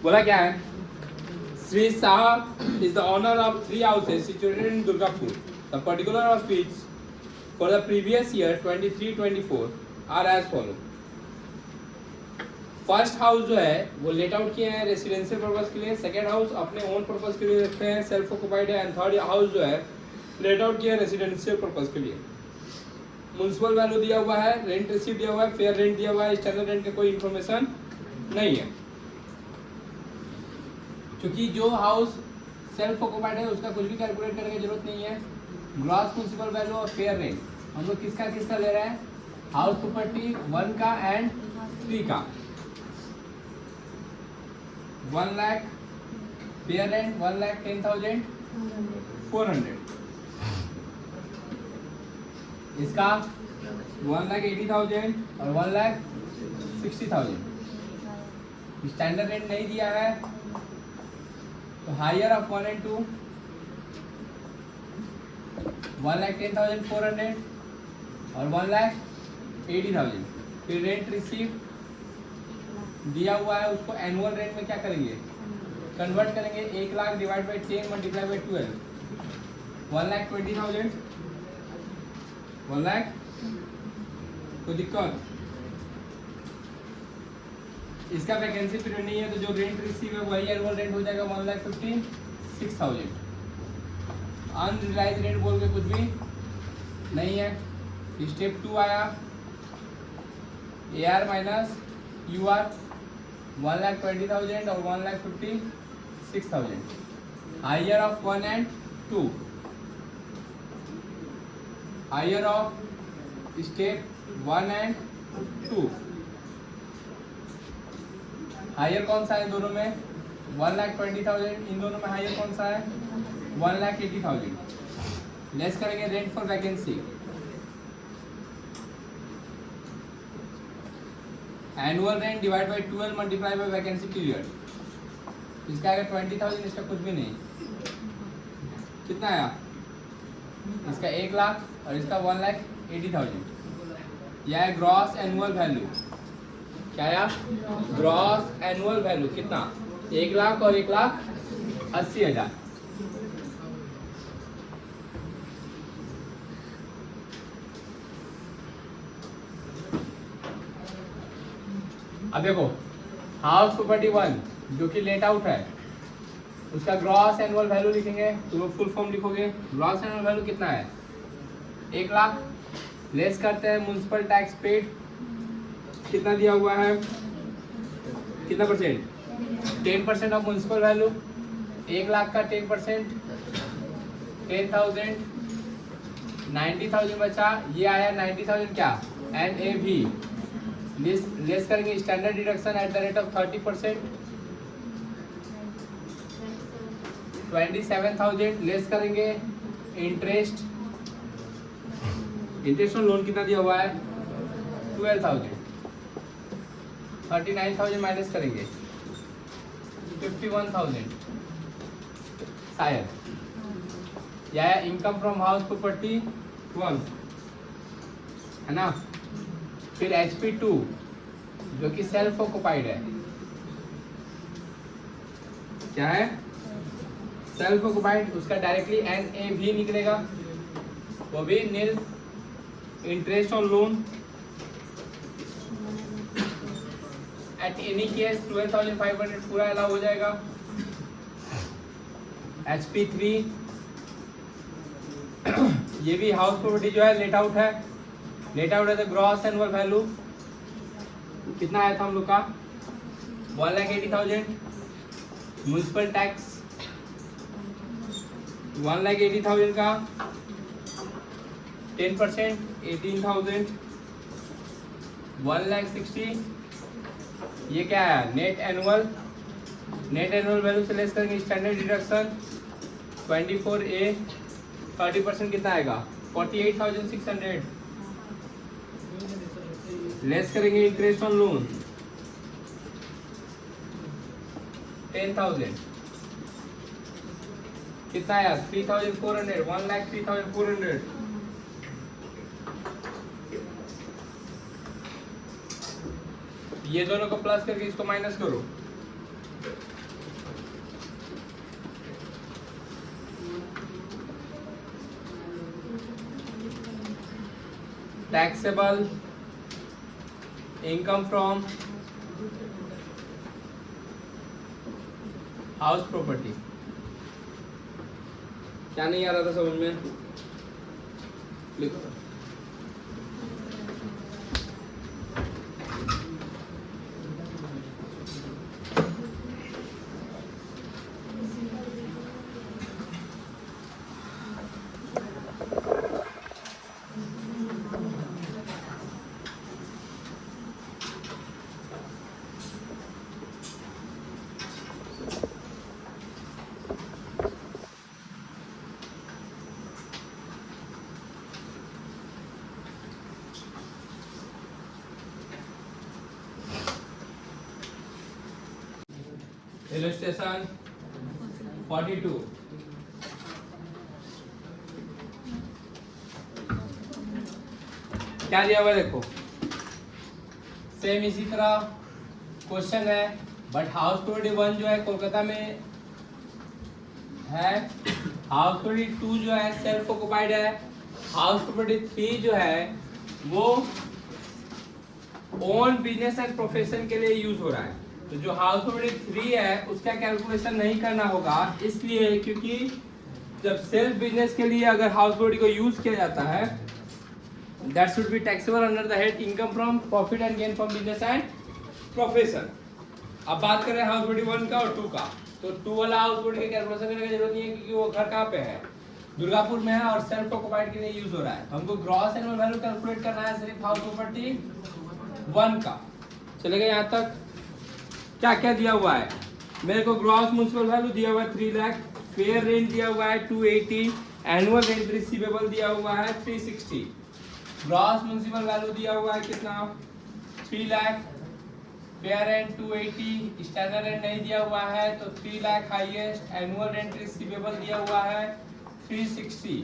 बोला क्या है, Shri Shah is the owner of 3 houses situated in Durgapur. The particular of which for the previous year 23-24 are as follow. First house जो है वो let out किए हैं रेसिडेंशियल पर्पस के लिए, सेकंड हाउस अपने ओन पर्पस के लिए रखते हैं, सेल्फ ऑक्युपाइड है, एंड थर्ड हाउस जो है लेट आउट किया है रेसिडेंशियल पर्पस के लिए। म्युनिसिपल वैल्यू दिया हुआ है, रेंट रिसीव दिया हुआ है, फेयर रेंट दिया हुआ है, स्टैंडर्ड रेंट का कोई इन्फॉर्मेशन नहीं है। क्योंकि जो हाउस सेल्फ ऑक्युपाइड है उसका कुछ भी कैलकुलेट करने की जरूरत नहीं है। ग्रॉस म्युनिसिपल वैल्यू और फेयर रेंट हम लोग किसका ले रहे हैं, हाउस प्रॉपर्टी 1 का एंड 3 का। 1 लाख फेयर रेंट 1,10,400, इसका 1,80,000 और 1,60,000। स्टैंडर्ड रेंट नहीं दिया है तो हायर ऑफ 1 and 2 1,10,400 और 1,80,000। फिर रेंट रिसीव दिया हुआ है उसको एनुअल रेंट में क्या करेंगे, कन्वर्ट करेंगे। 1 lakh divide by 10 multiply by 12 1,20,000। 1 lakh कोई दिक्कत, इसका वैकेंसी पीरियड नहीं है तो जो रेंट रिसीव है वही एनुअल रेंट हो जाएगा 1,56,000। अनरिलाइज रेंट बोल के कुछ भी नहीं है। स्टेप 2 आया, AR माइनस UR 1,20,000 और 1,56,000। Higher of 1 and 2, higher of step 1 and 2। Higher कौन सा है इन दोनों में, 1,20,000। इन दोनों में हायर कौन सा है, 1,80,000। लेस करेंगे rent for vacancy, annual rent divide by 12 multiply by vacancy period. इसका आएगा 20,000, इसका कुछ भी नहीं। कितना आया, इसका 1 लाख और इसका 1,80,000। यह है ग्रॉस एनुअल वैल्यू। क्या आया, ग्रॉस एनुअल वैल्यू कितना, 1 लाख और 1,80,000। अब देखो हाउस प्रॉपर्टी 1 जो कि लेट आउट है उसका ग्रॉस एनुअल वैल्यू लिखेंगे तो वो फुल फॉर्म लिखोगे। ग्रॉस एनुअल वैल्यू कितना है, 1 लाख। लेस करते हैं म्युनिसिपल टैक्स पेड, कितना दिया हुआ है, कितना percent, 10% of municipal value. 1 lakh का 10% 10,000, 90,000 बचा। ये आया 90,000 क्या, NAV। लेस करेंगे standard deduction at the rate of 30%, 27,000। Less करेंगे इंटरेस्ट, इंटरेस्ट ऑन लोन कितना दिया हुआ है, 12,000। 39,000 माइनस करेंगे 51,000 शायद। यह है इनकम फ्रॉम हाउस प्रॉपर्टी 1 है ना। फिर HP2 जो कि सेल्फ ऑक्युपाइड है, क्या है, सेल्फ ऑक्युपाइड। उसका डायरेक्टली NAV निकलेगा, वो भी nil. Interest on loan at any case 12,500 पूरा अलाउ हो जाएगा। HP3 ये भी हाउस प्रॉपर्टी जो है लेट आउट है। लेट आउट है तो ग्रॉस एनुअल वैल्यू कितना आया था हम लोग का, 1,80,000। म्युनिसिपल टैक्स 1,80,000 का 10% 18,000, 1,60,000। ये क्या है, net annual. Net annual value से लेस करेंगे स्टैंडर्ड डिडक्शन 24A, 30% कितना आएगा, 48,600। लेस करेंगे इंटरेस्ट ऑन लोन 10,000, कितना आया, 3,400, 1,03,400। ये दोनों को प्लस करके इसको माइनस करो, taxable income from house property. क्या नहीं आ रहा था समझ में? लिखो। इलस्ट्रेशन 42। क्या दिया हुआ है देखो, सेम इसी तरह क्वेश्चन है, बट हाउस प्रॉपर्टी 1 जो है कोलकाता में है, हाउस प्रॉपर्टी 2 जो है सेल्फ ऑक्युपाइड है, हाउस प्रॉपर्टी 3 जो है वो ओन बिजनेस एंड प्रोफेशन के लिए यूज हो रहा है। तो जो हाउस प्रॉपर्टी 3 है उसका कैलकुलेशन नहीं करना होगा, इसलिए क्योंकि जब सेल्फ बिजनेस के लिए अगर हाउस प्रॉपर्टी को यूज किया जाता है that should be taxable under the head income from profit and gain from business and profession. अब बात करें हाउस प्रॉपर्टी 1 का और 2 का, तो 2 वाला हाउस प्रॉपर्टी का कैलकुलेशन करने की जरूरत नहीं है क्योंकि वो घर कहाँ पे है, दुर्गापुर में है और सेल्फ ऑक्युपाइड के लिए यूज हो रहा है। हमको ग्रॉस एनुअल वैल्यू कैलकुलेट करना है सिर्फ हाउस प्रॉपर्टी 1 का। चलेगा यहाँ तक? क्या क्या दिया हुआ है मेरे को? ग्रॉस म्युनिसिपल वैल्यू दिया हुआ है 3 लाख, फेयर रेंट दिया हुआ है 280, एनुअल रेंट रिसीवेबल दिया हुआ है 360। ग्रॉस म्युनिसिपल वैल्यू दिया हुआ है कितना? 3 lakh, fair rent 280, standard rent नहीं दिया हुआ है तो 3 lakh highest, annual rent receivable दिया हुआ है 360,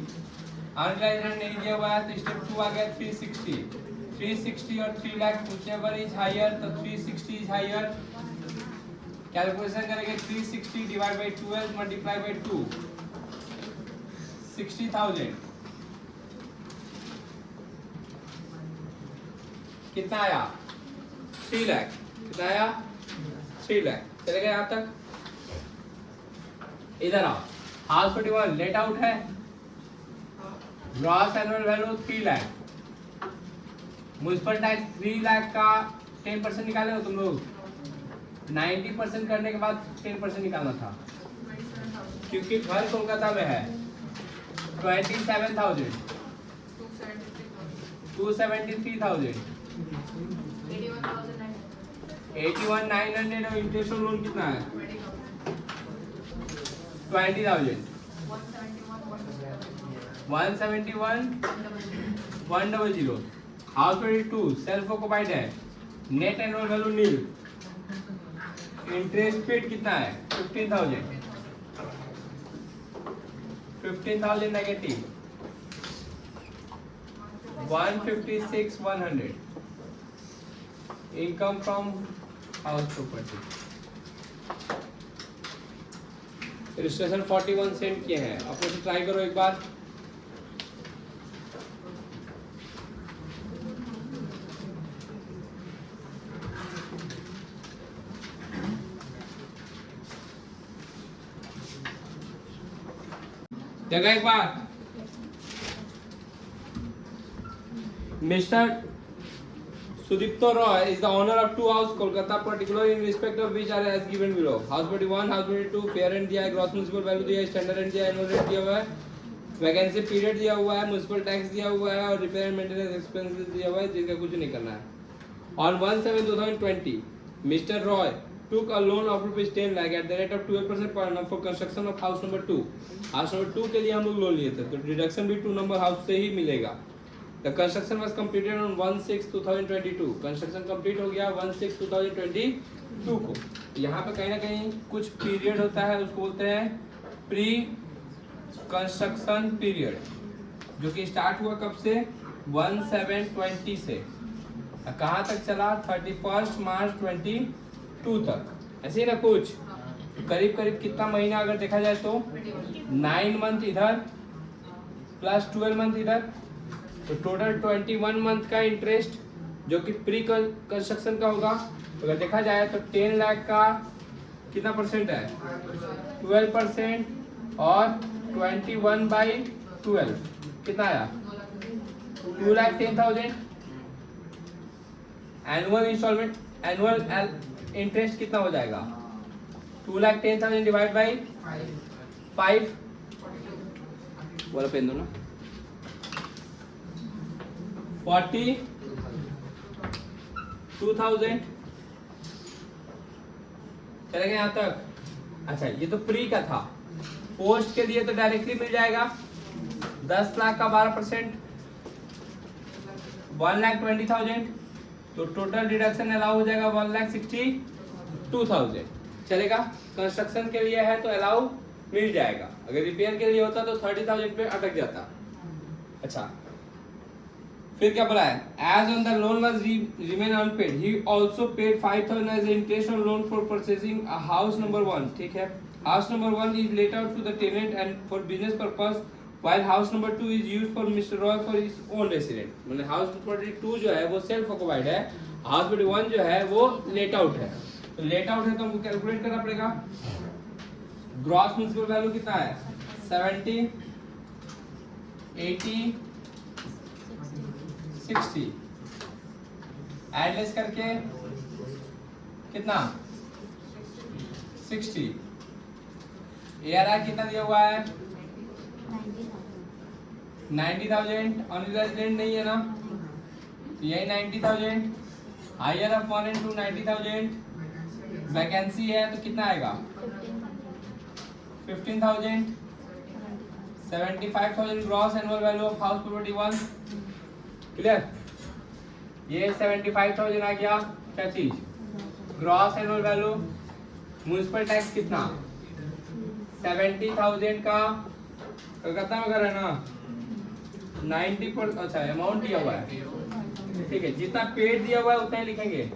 अनलाइज रेंट नहीं दिया हुआ है तो स्टेप 2 आ गया 360 और 3 लाख व्हिचएवर इज हायर तो 360 इज हायर। कैलकुलेशन करेंगे 360 डिवाइड बाय 12 मल्टीप्लाई बाय 2, 60,000 कितना आया? 3 लाख। कितना आया? 3 लाख। चलेगा यहाँ तक? इधर आओ, हाउस 41 लेट आउट है, gross annual value 3 lakh, municipal tax 3 lakh का 10% निकाले हो तुम लोग, 90% करने के बाद 10% निकालना था क्योंकि घर कोलकाता में है। 27,000, 273,000, 81,900 और इंटरेस्ट और लोन कितना है? 20,000, 171,100। हाउस 22 सेल्फ ऑक्युपाइड है, net annual value nil, interest paid कितना है? 15,000 negative, 156,100 income from house property. Registration 41 send किए हैं, अपने से ट्राई करो एक बार। देखो एक बार, mister Sudipto Roy is the owner of 2 houses Kolkata, particularly in respect of which are as given below. House 41, house 22, fair rent दिया है, gross municipal value दिया है, standard rent दिया है, annual rent दिया हुआ है, वैकेंसी पीरियड दिया हुआ है, म्युनिसिपल टैक्स दिया हुआ है और रिपेयर एंड मेंटेनेंस एक्सपेंसेस दिया हुआ है जिनका कुछ नहीं करना है। On 1/7/2020, Mr. Roy took a loan of ₹10 lakh at the rate of 12% per annum for construction of house number 2. House number 2 के लिए हम लोग लोन लिए थे तो डिडक्शन भी 2 नंबर हाउस से ही मिलेगा। The construction was completed on 1/6/2022. Construction complete हो गया 1/6/2022 को। यहाँ पे कहीं ना कहीं कुछ पीरियड होता है उसको बोलते हैं प्री कंस्ट्रक्शन पीरियड, जो कि स्टार्ट हुआ कब से? 1/7/20 से कहाँ तक चला? 31 मार्च 22 तक। ऐसे ही ना कुछ करीब करीब कितना महीना अगर देखा जाए तो 9 मंथ इधर प्लस 12 मंथ इधर, तो टोटल 21 मंथ का इंटरेस्ट जो कि प्री कंस्ट्रक्शन का होगा, अगर देखा जाए तो 10 लाख का कितना परसेंट है, 12%, और 21/12 कितना आया, 2,10,000। एनुअल इंस्टॉलमेंट, एनुअल इंटरेस्ट कितना हो जाएगा, 2,10,000 डिवाइड बाई 5, वाला पेन दो ना, 42,000 चलेगा यहाँ तक। अच्छा ये तो प्री का था, पोस्ट के लिए तो डायरेक्टली मिल जाएगा 10 लाख का 12%, 1,20,000, तो टोटल डिडक्शन अलाउ हो जाएगा 1,62,000। चलेगा, कंस्ट्रक्शन के लिए है तो अलाउ मिल जाएगा, अगर रिपेयर के लिए होता तो 30,000 पे अटक जाता। अच्छा फिर क्या बोला है, as on the loan was remain unpaid he also paid 5,000 as interest on loan for purchasing a house number 1। ठीक है, house number 1 is let out to the tenant and for business purpose, while house number 2 is used for mister Roy for his own resident. मतलब house number 2 जो है वो self occupied है, house number 1 जो है वो लेट आउट है। तो लेट आउट है तो हमको कैलकुलेट करना पड़ेगा। ग्रॉस म्युनिसिपल वैल्यू कितना है, 70, 80, 60, एडलेस करके कितना 60। ARR कितना दिया हुआ है, 90,000। ऑन रेजिडेंट नहीं है ना, तो यही 90,000। हायर ऑफ 1 into 90,000, वैकेंसी है तो कितना आएगा, 15,000, 75,000 gross annual value of house property 1। Clear, ये 75,000 आ गया, क्या चीज, gross annual value. Municipal tax कितना, 70,000 का कलकत्ता में घर है ना, 90%। अच्छा अमाउंट दिया हुआ है, ठीक है, जितना पेड दिया हुआ है उतना ही लिखेंगे।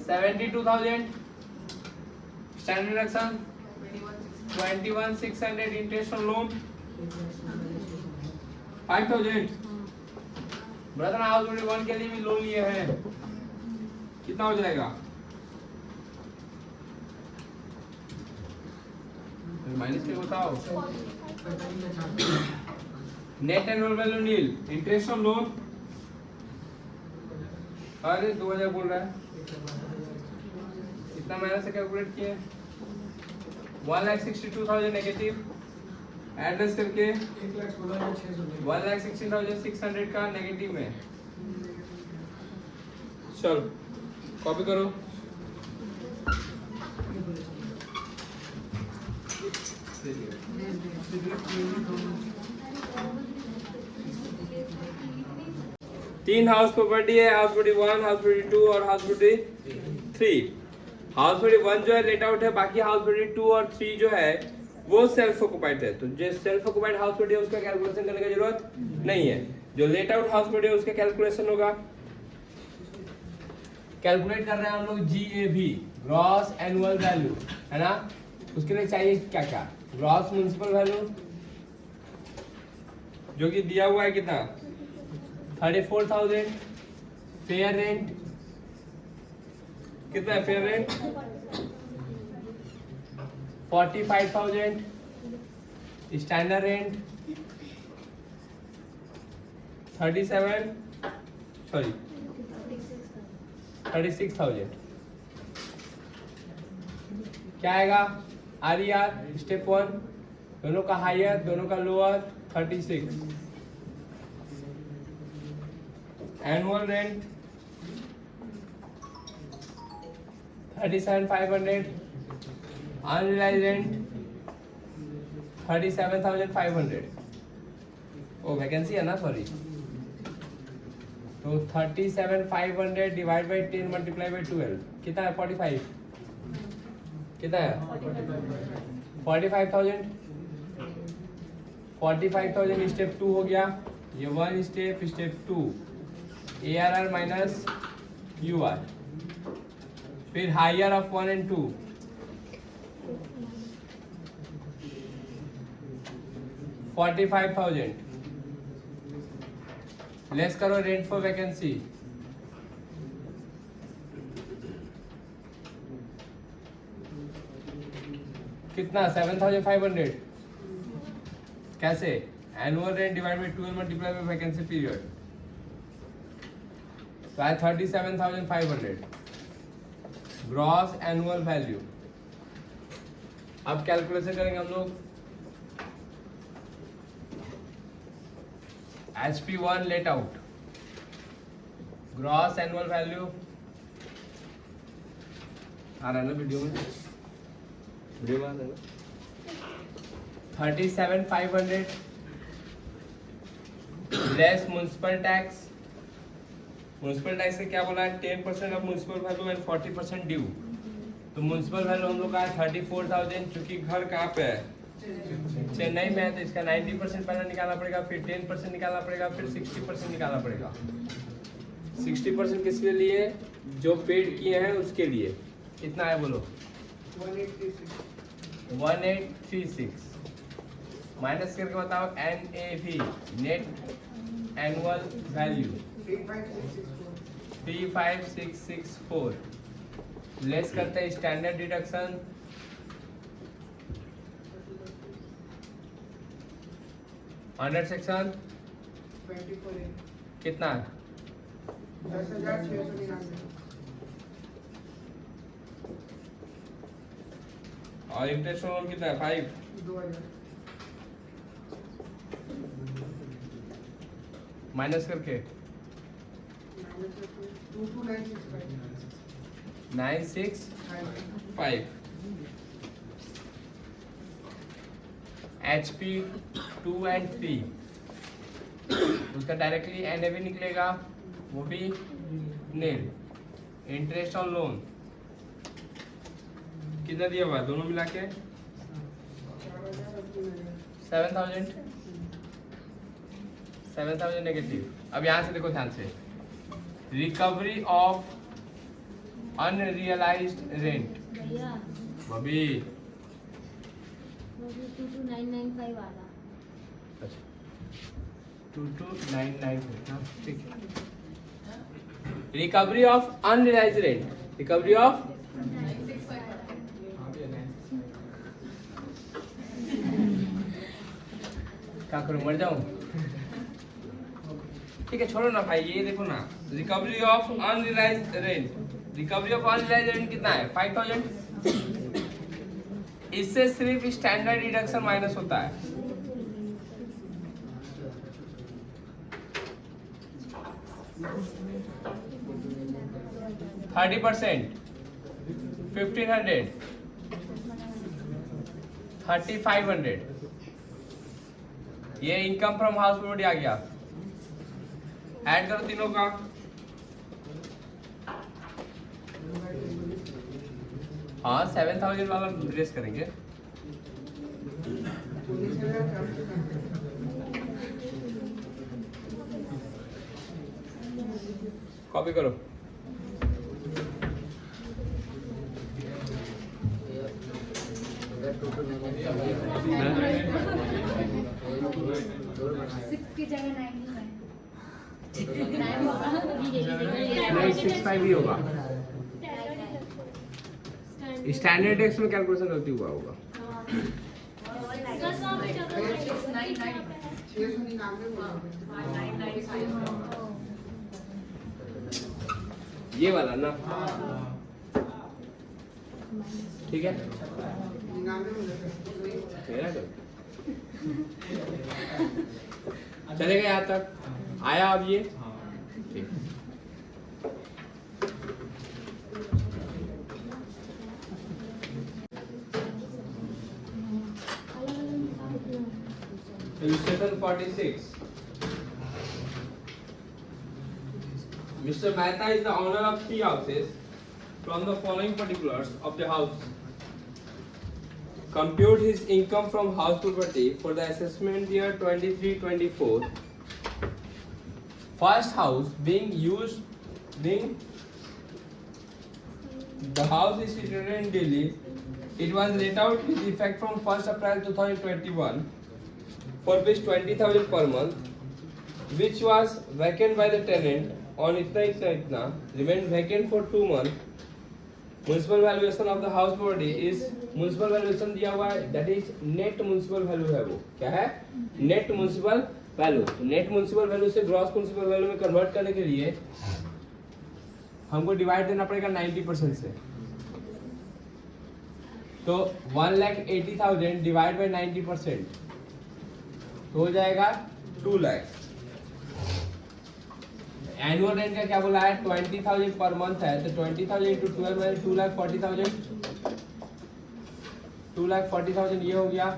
72,000 standard deduction, 21,600 interest on loan, 5,000। Brother house 1 के लिए भी लोन लिए हैं, कितना हो जाएगा, माइनस के बताओ। Net annual value nil, interest on loan, अरे 2,000 बोल रहा है, इतना मैंने से कैलकुलेट किए, 1,62,000 नेगेटिव, एड्रेस करके 1,16,600 का नेगेटिव में। चलो कॉपी करो, तीन हाउस प्रॉपर्टी है, हाउस प्रॉपर्टी 1, हाउस प्रॉपर्टी 2 और हाउस प्रॉपर्टी 3। हाउस प्रॉपर्टी 1 जो है लेट आउट है, बाकी हाउस प्रॉपर्टी 2 और 3 जो है वो सेल्फ ऑक्युपाइड है। तो जो सेल्फ ऑक्युपाइड हाउस प्रॉपर्टी है उसका कैलकुलेशन करने की जरूरत नहीं है, जो लेट आउट हाउस प्रॉपर्टी है उसका कैलकुलेशन होगा। कैलकुलेट कर रहे हैं हम लोग GAV, ग्रॉस एनुअल वैल्यू, है ना। उसके लिए चाहिए क्या क्या, ग्रॉस म्युनिसिपल वैल्यू जो कि दिया हुआ है कितना, 34,000। फेयर रेंट कितना है, फेयर रेंट 45,000। Standard rent 36,000। क्या आएगा, RER स्टेप 1, दोनों का हायर दोनों का lower 36। Annual rent 37,500। Unrealized rent 37,500। ओ वैकेंसी है ना, सॉरी। तो 37,500 डिवाइड बाई 10 मल्टीप्लाई बाई 12 कितना है, 45। कितना है, 45,000। 45,000 स्टेप 2 हो गया, ये 1 step, step 2 ARR minus UR। फिर हायर ऑफ 1 and 2 45,000 लेस करो रेंट फॉर वैकेंसी कितना 7,500 कैसे annual rent divide by 12 multiply by vacancy period तो है 37,500 ग्रॉस एनुअल वैल्यू। अब कैलकुलेशन करेंगे हम लोग HP1 let out gross annual value आ रहा है ना वीडियो में आ रहा है ना 37,500 less municipal tax. Municipal tax से क्या बोला है 10% of municipal value and 40% due. तो म्युनिसिपल वैल्यू हम लोग का है 34,000 क्योंकि घर कहाँ पे है चेन्नई में है तो इसका 90% पहले निकालना पड़ेगा फिर 10% निकालना पड़ेगा फिर 60% निकालना पड़ेगा। 60% किसके लिए जो पेड किए हैं उसके लिए कितना है बोलो 1836 माइनस करके बताओ NAV net annual value 35664 less करते हैं स्टैंडर्ड डिडक्शन अंडर सेक्शन 24 कितना 10,699 और इंटरेस्ट लोन कितना है 5 2,000 माइनस करके 965 HP 2 and 3 उसका डायरेक्टली NAV निकलेगा वो भी नील। इंटरेस्ट ऑन लोन कितना दिया हुआ है दोनों मिला के 7,000 नेगेटिव। अब यहाँ से देखो ध्यान से रिकवरी ऑफ अनरियलाइज्ड रेंट भैया बबी 22995 वाला 2299 ठीक है। Recovery of unrealised rent recovery of क्या करूं मर जाऊं ठीक है छोड़ो ना भाई ये देखो ना recovery of unrealised rent recovery of unrealised rent कितना है 5,000 इससे सिर्फ स्टैंडर्ड डिडक्शन माइनस होता है थर्टी %, 1,500 3,500 ये इनकम फ्रॉम हाउस प्रॉपर्टी आ गया। ऐड करो तीनों का हाँ 7,000 वाला रेस करेंगे कॉपी करो की जगह 9 नहीं 65 ही होगा स्टैंडर्ड टेक्स्ट में कैलकुलेशन गलती हुआ होगा ये वाला ना ठीक है मेरा चलेगा यहाँ तक आया अब ये ठीक Illustration 46. Mr. Mehta is the owner of 3 houses. From the following particulars of the house, compute his income from house property for the assessment year 23-24. First house being the house is situated in Delhi. It was let out with effect from 1st April 2021. for rupees 20,000 per month, which was vacant by the tenant on itna remained vacant for 2 months. Municipal valuation of the house property is municipal valuation दिया हुआ है, that is net municipal value है, वो क्या है, net municipal value. net municipal value से gross municipal value में convert करने के लिए हमको डिवाइड देना पड़ेगा 90% से. तो 1,80,000 डिवाइड बाई 90% तो हो जाएगा 2 लाख. एनुअल रेंट का क्या बोला है, 20,000 पर मंथ है, तो 20,000 इंटू 12 है 2,40,000. 2,40,000 ये हो गया.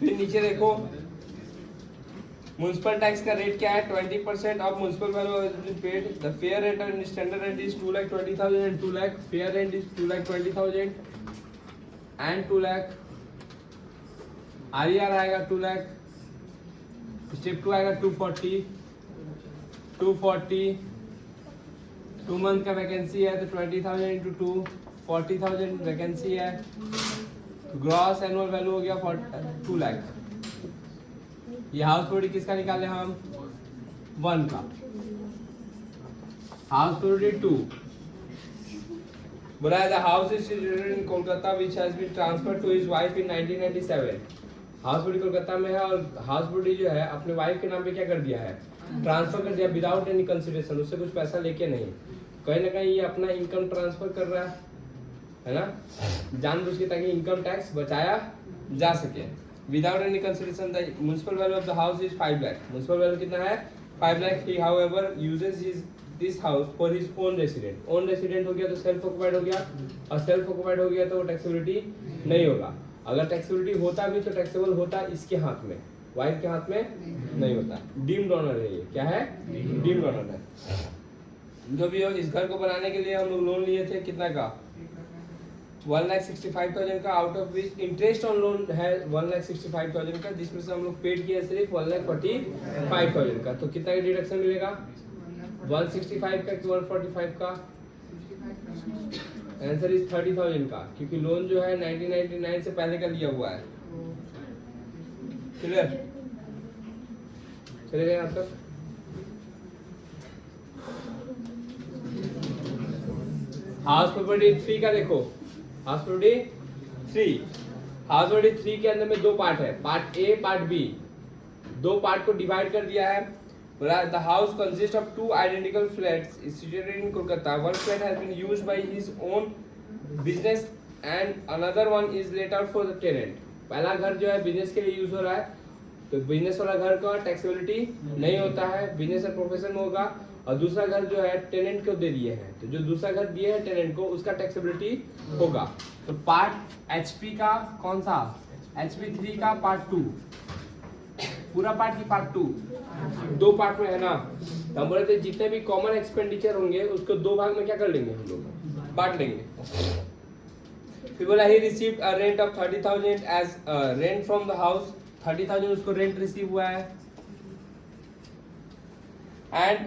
फिर नीचे देखो म्युनिसिपल टैक्स का रेट क्या है, 20% of municipal value has been paid. The fair rate and standard rent is 2,20,000 and 2 lakh. Fair rent is 2,20,000 and 2 lakh. RER आएगा 2 लाख. स्टेप 2 आएगा 240. 2 मंथ का वैकेंसी है, तो 20,000 इंटू 2 40,000 वैकेंसी है. ग्रॉस एनुअल वैल्यू हो गया 2 लाख. ये हाउस प्रॉपर्टी किसका निकाले हम, 1 का. हाउस प्रॉपर्टी 2 बोला है, the house is situated in Kolkata which has been transferred to his wife in 1997. House property Kolkata में है और हाउस प्रॉपर्टी जो है अपने वाइफ के नाम पे क्या कर दिया है, ट्रांसफर कर दिया विदाउट एनी कंसिडरेशन. उससे कुछ पैसा लेके नहीं, कहीं ना कहीं ये अपना इनकम ट्रांसफर कर रहा है ना, जानबूझ के, ताकि इनकम टैक्स बचाया जा सके. Without any consideration the municipal value of the house is 5 lakh. Municipal value कितना है, 5 lakh. He however uses his this house for his own resident. Own resident हो गया तो सेल्फ ऑक्युपाइड हो गया, और सेल्फ ऑक्युपाइड हो गया तो वो टैक्सेबिलिटी नहीं होगा. अगर टैक्सेबिलिटी होता भी तो टैक्सेबल होता इसके हाथ में, वाइफ के हाथ में नहीं होता. डीम्ड ऑनर है ये, क्या है, डीम्ड ऑनर है. जो भी हो, इस घर को बनाने के लिए हम लोग लोन लिए थे, कितना का, 1,65,000 का, out of which interest on loan है 1,65,000 का, जिसमें से हम लोग पेड किए सिर्फ 1,45,000 का. तो कितना का डिडक्शन मिलेगा, 165 का कि 145 का. आंसर इज 30,000 का, क्योंकि लोन जो है 1999 से पहले का लिया हुआ है. क्लियर, चले गए आप तक. हाउस प्रॉपर्टी 3 का देखो, हाउस प्रॉपर्टी 3. हाउस प्रॉपर्टी 3 के अंदर में 2 पार्ट है, part A part B. 2 part को डिवाइड कर दिया है. The house consist of 2 identical flats situated in Kolkata. One flat has been used by his own business and another one is let out for the tenant. पहला घर जो है business के लिए यूज हो रहा है, तो बिजनेस वाला घर का टैक्सेबिलिटी नहीं होता है, बिजनेस और प्रोफेशन में होगा. और दूसरा घर जो है टेनेंट को दे दिए हैं, तो जो दूसरा घर दिए हैं टेनेंट को, उसका टैक्सेबिलिटी होगा. तो पार्ट एचपी का कौन सा, एचपी 3 का पार्ट 2, पूरा पार्ट की पार्ट 2, 2 पार्ट में है ना. तो हम बोले थे जितने भी कॉमन एक्सपेंडिचर होंगे उसको 2 भाग में क्या कर लेंगे, हम लोग बांट लेंगे. फिर बोला he received a rent of 30,000 as rent from the house. 30,000 उसको रेंट रिसीव हुआ है. And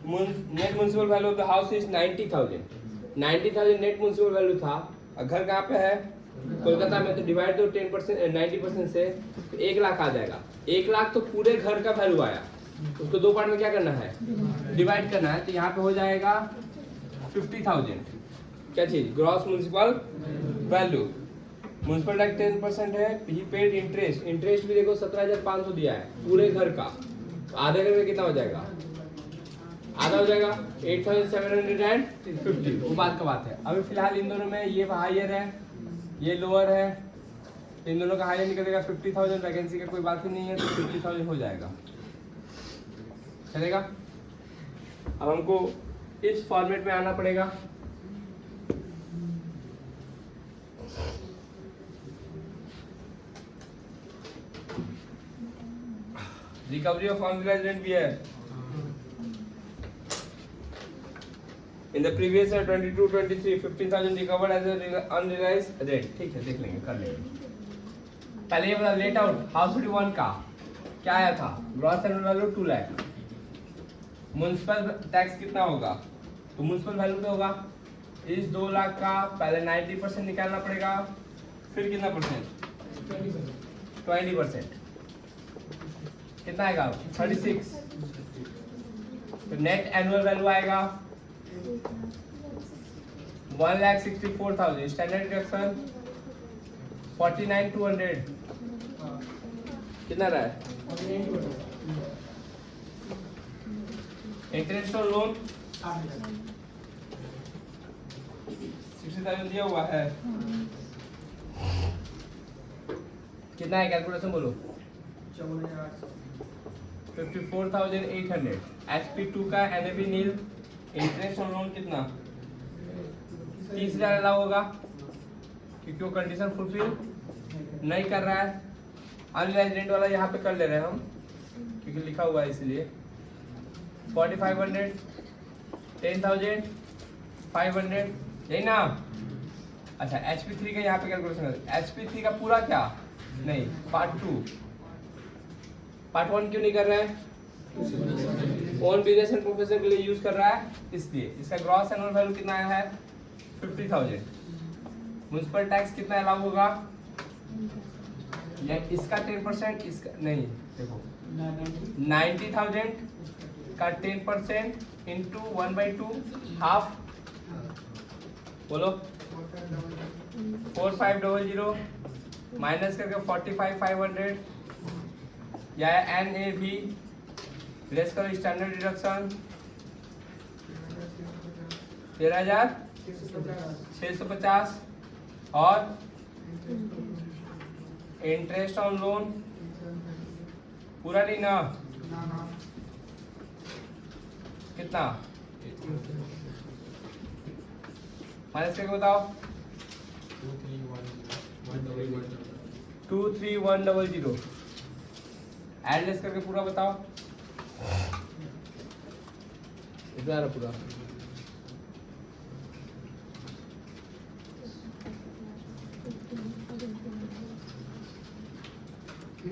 net municipal value of the house is 90,000. 90,000 net municipal value था. घर कहाँ पे है, कोलकाता में. तो डिवाइड दो 10% 90% से, तो 1 लाख आ जाएगा. 1 लाख तो पूरे घर का वैल्यू आया. उसको 2 पार्ट में क्या करना है, डिवाइड करना है. तो यहाँ पे हो जाएगा 50,000. क्या चीज, gross municipal value. Municipal tax 10% है. ही पेड इंटरेस्ट. इंटरेस्ट भी देखो 17,500 दिया है पूरे घर का. आधे घर में कितना हो जाएगा, आधा हो जाएगा 8,750. वो बात का बात है. अभी फिलहाल इन दोनों में ये हायर है, ये लोअर है. इन दोनों का हायर निकलेगा 50,000. वैकेंसी का कोई बात ही नहीं है, तो 50,000 हो जाएगा. चलेगा. अब हमको इस फॉर्मेट में आना पड़ेगा. रिकवरी ऑफ अनरियलाइज्ड रेंट भी है. In the previous year 22-23 15,000 recovered as a unrealized rent. ठीक है, देख लेंगे, कर लेंगे. पहले ये वाला लेट आउट हाउस 1 का क्या आया था, gross annual value 2 lakh. Municipal tax कितना होगा, तो म्युनिसिपल वैल्यू पे होगा इस 2 लाख का पहले 90% निकालना पड़ेगा. फिर कितना परसेंट, 20%। कितना आएगा 36। तो नेट एनुअल वैल्यू आएगा 1,64,000। Standard deduction 49,200। कितना रहा है? इंटरेस्ट ऑन लोन 60,000 दिया हुआ है। कितना है कैलकुलेशन बोलो? 54,800। HP2 का NAV nil. Interest on loan कितना? 30,000 अलाउ होगा क्योंकि वो कंडीशन फुलफिल नहीं कर रहा है। अनरिलाइज्ड रेंट वाला यहाँ पे कर ले रहे हैं हम क्योंकि लिखा हुआ है इसलिए। 4,500, 10,500, यही ना? अच्छा HP3 का यहाँ पे कैलकुलेशन है। HP3 का पूरा क्या? नहीं, पार्ट 2। पार्ट 1 क्यों नहीं कर रहे हैं? ओन बिजनेस एंड प्रोफेशन के लिए यूज कर रहा है इसलिए। इसका ग्रॉस एनुअल वैल्यू कितना आया है? 50,000। म्युनिसिपल टैक्स कितना अलाउ होगा? या इसका 10%, इसका नहीं, देखो 90,000 का 10% इंटू 1/2 हाफ। बोलो 4500 माइनस करके 45,500 या NAV लेस करो स्टैंडर्ड डिडक्शन 13,650 और इंटरेस्ट ऑन लोन पूरा नहीं ना? कितना माइनस करके बताओ? 23,100। एड लेस करके पूरा बताओ? इतना पूरा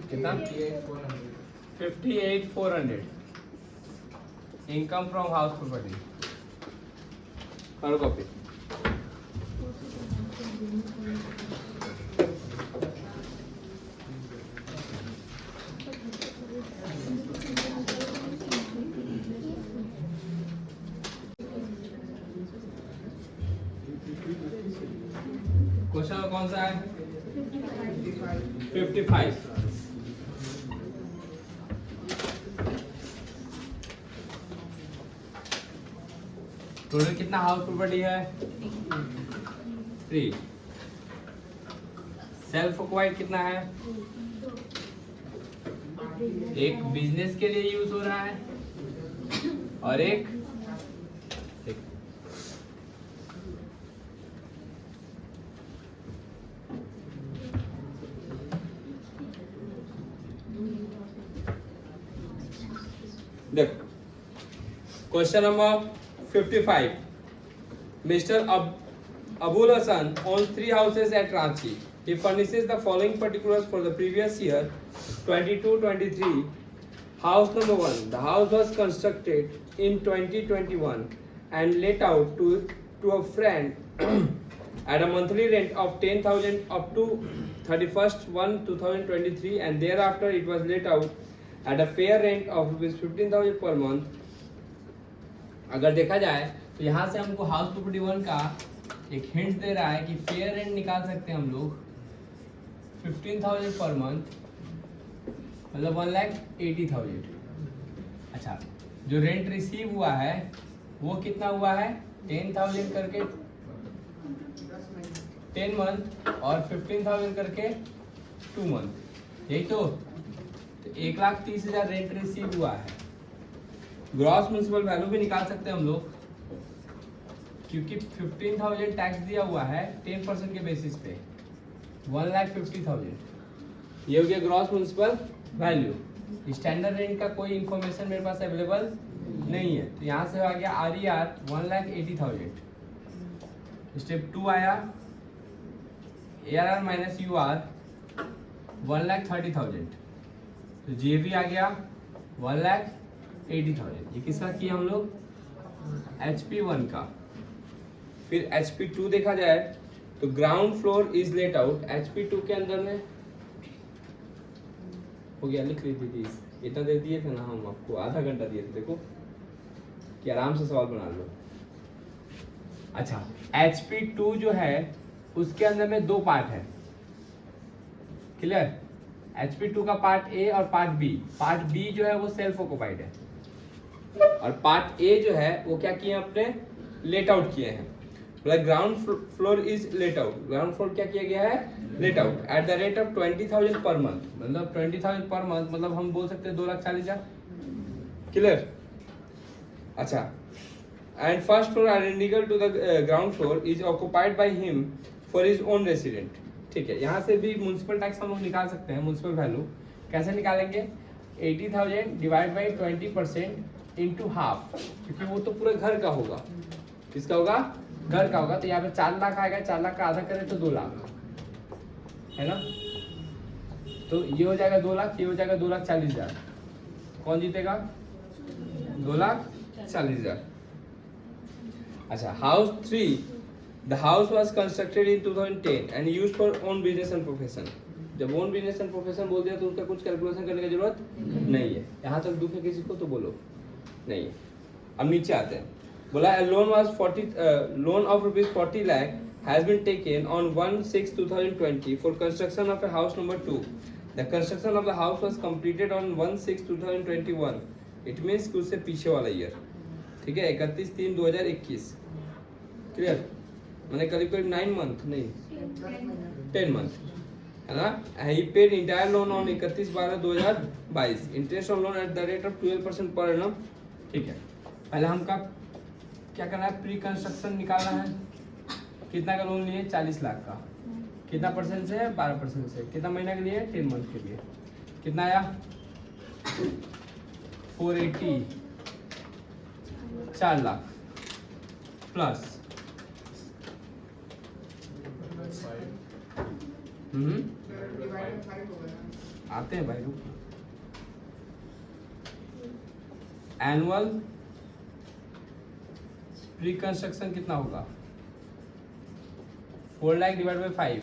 कितना? 58,400। Income from house property. करो कॉपी। क्वेश्चन कौन सा है? 55। टोटल कितना हाउस प्रॉपर्टी है? 3। सेल्फ ऑक्युपाइड कितना है? एक बिजनेस के लिए यूज हो रहा है और एक देखो question number 55। Mr. Abul Hassan owns 3 houses at Ranchi. He furnishes the following particulars for the previous year 22-23. House number 1. The house was constructed in 2021 and let out to a friend at a monthly rent of 10,000 up to 31st/1/2023 and thereafter it was let out at a fair rent of ₹15,000 per month. अगर देखा जाए तो यहाँ से हमको house property 1 का एक hint दे रहा है कि फेयर रेंट निकाल सकते हैं हम लोग 15,000 पर मंथ, मतलब 1,80,000। अच्छा, जो रेंट रिसीव हुआ है वो कितना हुआ है? 10,000 करके 10 मंथ और 15,000 करके 2 मंथ, यही तो 1,30,000 रेंट रिसीव हुआ है। ग्रॉस म्युनिसिपल वैल्यू भी निकाल सकते हैं हम लोग क्योंकि 15,000 टैक्स दिया हुआ है 10% के बेसिस पे, 1,50,000 ये हो गया gross municipal value. Standard rent का कोई इंफॉर्मेशन मेरे पास अवेलेबल नहीं है तो यहाँ से आ गया RER 1,80,000। स्टेप 2 आया ARR माइनस UR 1,30,000 तो JV आ गया 1,80,000। ये किसका किया हम लोग? HP1 का। फिर HP2 देखा जाए तो ground floor is let out. HP2 के अंदर में हो गया, लिख ली थी। इतना देर दिए थे ना हम आपको, आधा घंटा दिए थे, देखो कि आराम से सवाल बना लो। अच्छा, HP2 जो है उसके अंदर में दो पार्ट है, क्लियर। HP2 का पार्ट ए और पार्ट बी। पार्ट बी जो है वो सेल्फ ऑक्युपाइड है, और पार्ट ए जो है वो क्या किए अपने, लेट आउट किए हैं। मतलब ground floor is let out, ground floor क्या किया गया है, let out at the rate of 20,000 per month. मतलब 20,000 पर मंथ, मतलब हम बोल सकते हैं 2,40,000। क्लियर। अच्छा, and first floor identical to the ground floor is occupied by him for his own resident. ठीक है, यहाँ से भी म्युनिसिपल टैक्स हम लोग निकाल सकते हैं। म्युनिसिपल वैल्यू कैसे निकालेंगे, 80,000 डिवाइड बाई 20% इंटू हाफ, क्योंकि वो तो पूरे घर का होगा। किसका होगा, घर का होगा। तो यहाँ पे 4 लाख आएगा, 4 लाख का आधा करें तो 2 लाख है ना। तो ये हो जाएगा 2 लाख, ये हो जाएगा 2,40,000। कौन जीतेगा, 2,40,000। अच्छा, house 3, the house was constructed in 2010 and used for own business and profession. जब ओन बिजनेस एंड प्रोफेशन बोल दिया तो उसका कुछ कैलकुलेशन करने की जरूरत नहीं है। यहाँ तक दुख है किसी को तो बोलो नहीं है। अब नीचे आते हैं, बोला loan was 40 loan of ₹40 lakh has been taken on 1/6/2020 for construction of a house number 2. The construction of the house was completed on 1/6/2021. It means कि उससे पीछे वाला ईयर, ठीक है, 31/3/2021। क्लियर, मैंने करीब करीब 9 मंथ नहीं 10 मंथ है ना। He paid entire loan on 31/12/2022. Interest on loan at the rate of 12% per annum. ठीक है, पहले हमका क्या करना है, प्री कंस्ट्रक्शन निकालना है। कितना का लोन लिए, 40 लाख का। कितना परसेंट से है, 12% से। कितना महीना के लिए, 10 मंथ के लिए। कितना आया, 480, 4 लाख प्लस डिवाइड 5 होगा ना। आते हैं भाई, रुक। एनुअल प्री कंस्ट्रक्शन कितना होगा, 4 lakh divide by 5,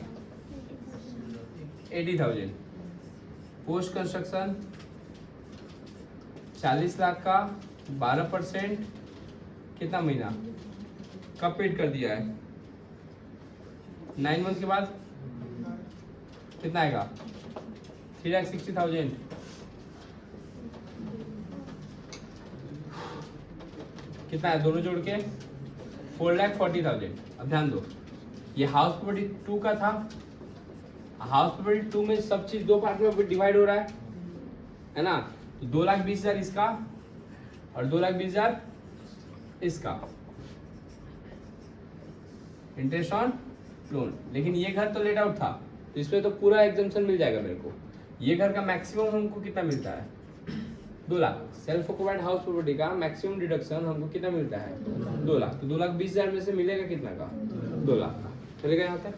80,000। Post construction 40 lakh का 12%, कितना महीना, कब पेड कर दिया है, 9 मंथ के बाद कितना आएगा, 3,60,000। कितना है दोनों जोड़ के, 4,40,000। अब ध्यान दो, ये हाउस प्रॉपर्टी 2 का था। हाउस प्रॉपर्टी 2 में सब चीज 2 पार्ट में डिवाइड हो रहा है ना। तो 2,20,000 इसका और 2,20,000 इसका, इंटरेस्ट ऑन लोन। लेकिन ये घर तो लेट आउट था, तो इसमें तो पूरा एग्जम्पशन मिल जाएगा मेरे को। ये घर का मैक्सिमम हमको कितना मिलता है, 2 lakh. Self occupied house property का मैक्सिमम डिडक्शन हमको कितना मिलता है, 2 लाख। तो 2,20,000 में से मिलेगा कितना का, 2 लाख का। चलेगा यहाँ तक।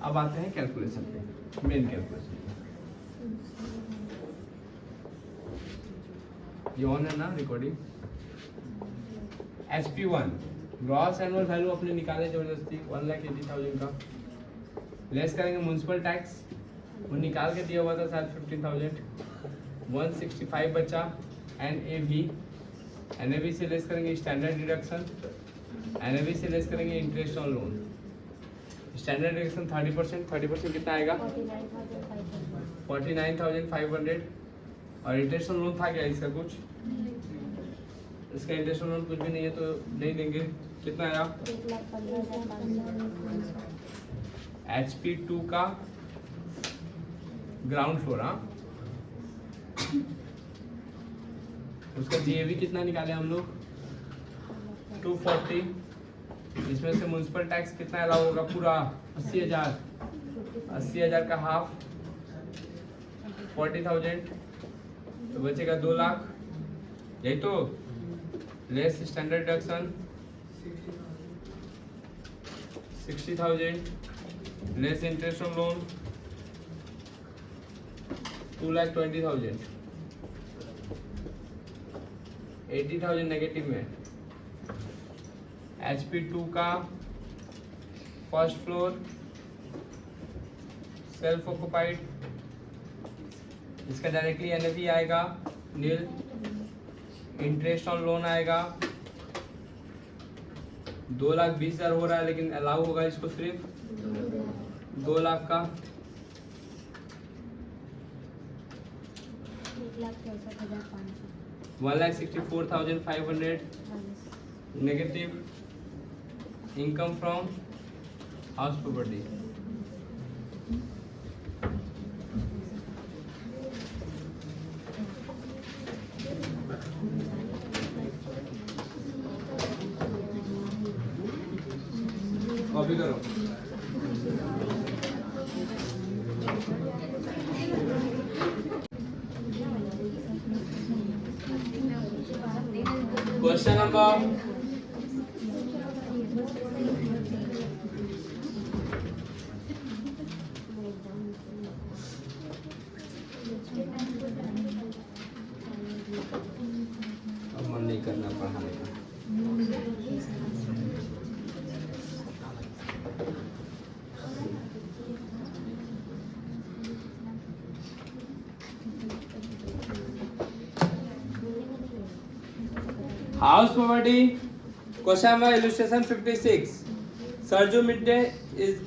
अब आते हैं कैलकुलेशन पे, मेन कैलकुलेशन। ये ऑन है ना recording. SP1 gross annual value अपने निकाले जबरदस्ती, 1,80,000 का। लेस करेंगे म्युनिसिपल टैक्स, वो निकाल के दिया हुआ था शायद 15,000, 165 बचा। NAV से लेस करेंगे स्टैंडर्ड डिडक्शन, NAV से लेस करेंगे interest on loan. Standard deduction 30%, 30% कितना आएगा, 49,500। और इंटरेस्ट ऑन लोन था क्या इसका कुछ, इसका इंटरेस्ट ऑन लोन कुछ भी नहीं है तो नहीं देंगे। कितना आया, 1,15,500 HP2 का ग्राउंड फ्लोर। हाँ, उसका GAV कितना निकाले हम लोग, 240। इसमें से म्युनिसिपल टैक्स कितना अलाउ होगा, पूरा 80,000, 80,000 का हाफ 40,000, तो बचेगा 2 लाख। यही तो, less standard deduction 60,000, less interest on loan 2,20,000, 80,000 negative में। HP2 का फर्स्ट फ्लोर सेल्फ ऑक्युपाइड इसका डायरेक्टली एनएफई आएगा नील, इंटरेस्ट ऑन लोन आएगा 2,20,000 हो रहा है, लेकिन अलाउ होगा इसको सिर्फ 2 लाख का। 1,64,500 negative income from house property. Copy करो। क्वेश्चन नंबर अब मन नहीं करना पढ़ाने का। House property. Question number illustration 56. Sarju Midday is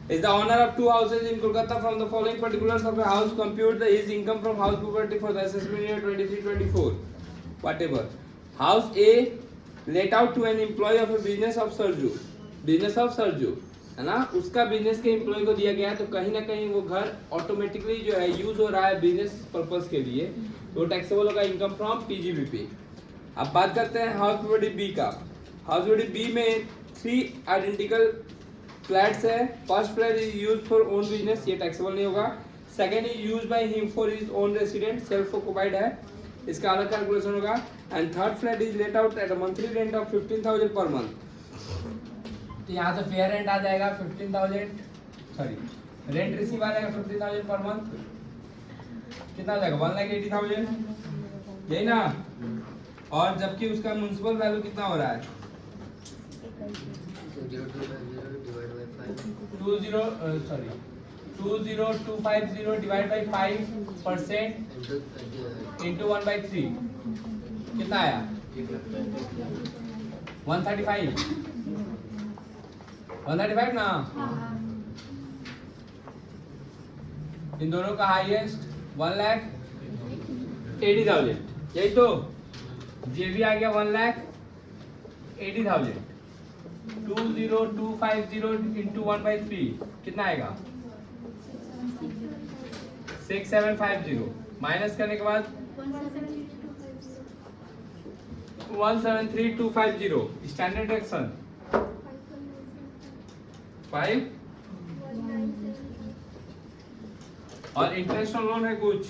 the owner of 2 houses in Kolkata. From the following particulars of a house, compute his income from house property for the assessment year 23-24. Whatever. House A let out to an employee of a business of Sarju. Business of Sarju है ना, उसका business के employ को दिया गया है, तो कहीं ना कहीं वो घर ऑटोमेटिकली जो है यूज हो रहा है बिजनेस पर्पस के लिए, तो टैक्सेबल होगा इनकम फ्रॉम पीजीबीपी। अब बात करते हैं हाउस प्रॉपर्टी बी का। हाउस प्रॉपर्टी बी में 3 आइडेंटिकल फ्लैट्स है। First flat is used for own business, ये टैक्सेबल नहीं होगा। Second is used by him for his own resident, self occupied है, इसका अलग कैलकुलेशन होगा। And third flat is let out at a monthly rent of 15,000 per month, तो यहाँ से फेयर रेंट आ जाएगा 15,000, सॉरी रेंट रिसीव आ जाएगा 15,000 पर मंथ, कितना आ जाएगा 1,80,000, यही ना। और जबकि उसका म्युनिसिपल वैल्यू कितना हो रहा है 20250 डिवाइड बाई 5% इंटू 1/3 कितना आया 135 ना। इन दोनों का हाईएस्ट 1,80,000, यही तो। जे भी आ गया 1,80,000, 20250 इंटू 1/3 कितना आएगा 6750, माइनस करने के बाद 173,250, स्टैंडर्ड एक्शन 5, और इंटरेस्ट ऑन लोन है कुछ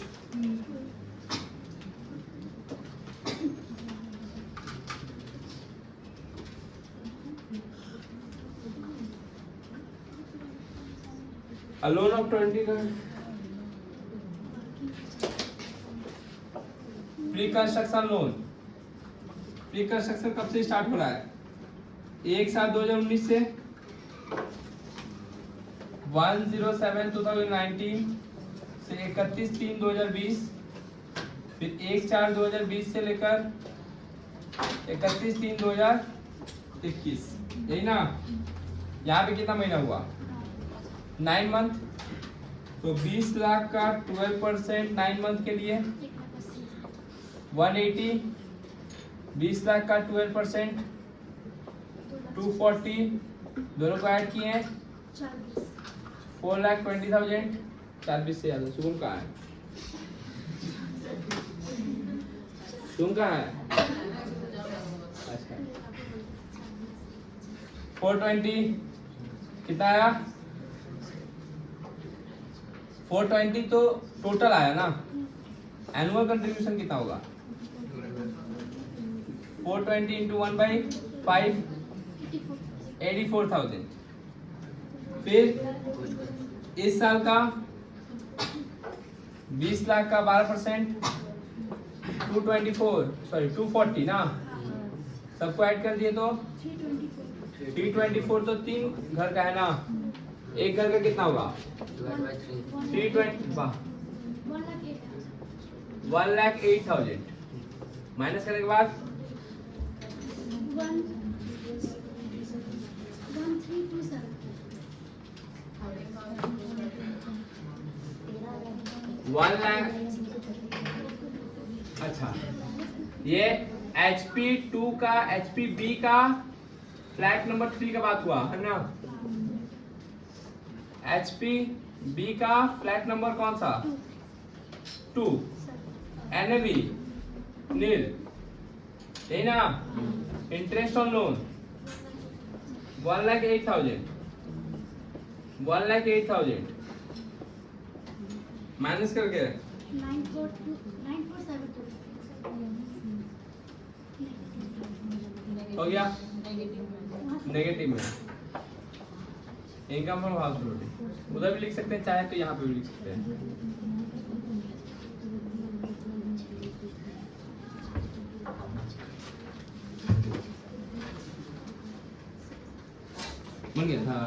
a loan of 20 pre construction loan. Pre construction कब से स्टार्ट हो रहा है 1/7/2019 से, 1/07/2019 से 31/3/2020, फिर 1/4/2020 से लेकर 31/3/2021, यही ना। यहाँ पे कितना महीना हुआ 9 मंथ, तो 20 लाख का 12% 9 मंथ के लिए 180, 20 लाख का 12% 240, दोनों को ऐड किए हैं 4,20,000, 40 से ज्यादा। शुभम कहाँ है, शुभम कहाँ है, अच्छा 420 कितना आया 420, तो टोटल आया ना। एनुअल कंट्रीब्यूशन कितना होगा 420 इंटू 1/5 84,000। फिर इस साल का 20 लाख का 12% 240 ना, सबको ऐड कर दिए तो 324, तो 3 घर का है ना, एक घर का कितना होगा 320, 1,08,000 माइनस करने के बाद 1 लाख। अच्छा, ये HP2 का HPB का फ्लैट नंबर 3 का बात हुआ है ना। HPB का फ्लैट नंबर कौन सा? 2। NAV नील, यही ना। इंटरेस्ट ऑन लोन 1,08,000 1,08,000 माइनस करके 9472 हो गया नेगेटिव में। इनकम फ्रॉम हाउस होल्डिंग उधर भी लिख सकते हैं, चाहे तो यहाँ पे भी लिख सकते हैं। बन गया था।